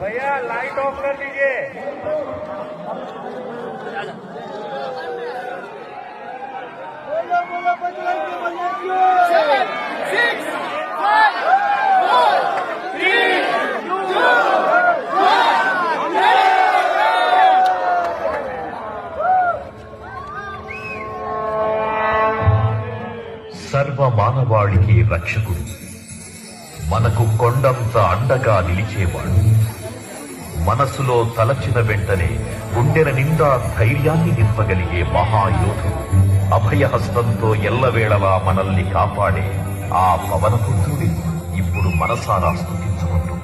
भैया light of कर दीजिए। बोलो बोलो बजरंग बली की। 7, 6, 5, 4, 3, 2, 1। సర్వ మానవాళికి రక్షకుడు, మనకు కొండంత అండగా నిలిచేవాడు, మనసులో తలచిన వెంటనే గుండెల నిండా ధైర్యాన్ని నింపగలిగే మహాయోధుడు, అభయహస్తంతో ఎల్లవేళలా మనల్ని కాపాడే ఆ పవనపుత్రుడి ఇప్పుడు మనసారా స్తుతించుకుంటూ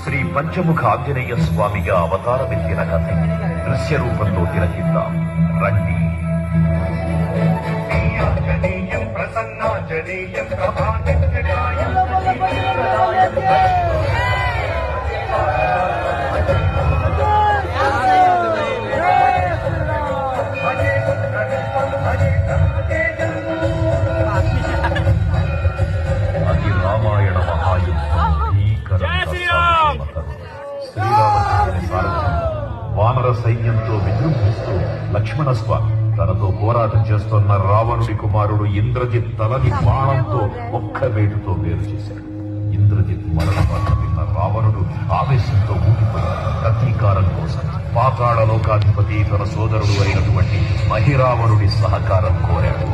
శ్రీ పంచముఖ ఆంజనేయ స్వామిగా అవతారమెత్తిన కథ దృశ్య రూపంలో తిలకిద్దాం రండి. ప్రసన్నాంజనేయం అది రామాయణ మహాయుద్ధం. శ్రీరామచంద్రుని సారథ్యం వానర సైన్యంతో విజృంభిస్తూ లక్ష్మణస్వామి తనతో పోరాటం చేస్తున్న రావణుడి కుమారుడు ఇంద్రజిత్ తలని బాణంతో ఒక్క వేటుతో వేరు చేశాడు. ఇంద్రజిత్ మరణ వార్త విన్న రావణుడు ఆవేశంతో ఊగిపోయాడు. ప్రతీకారం కోసం పాతాళ లోకాధిపతి తన సోదరుడు అయినటువంటి మహిరావణుడి సహకారం కోరాడు.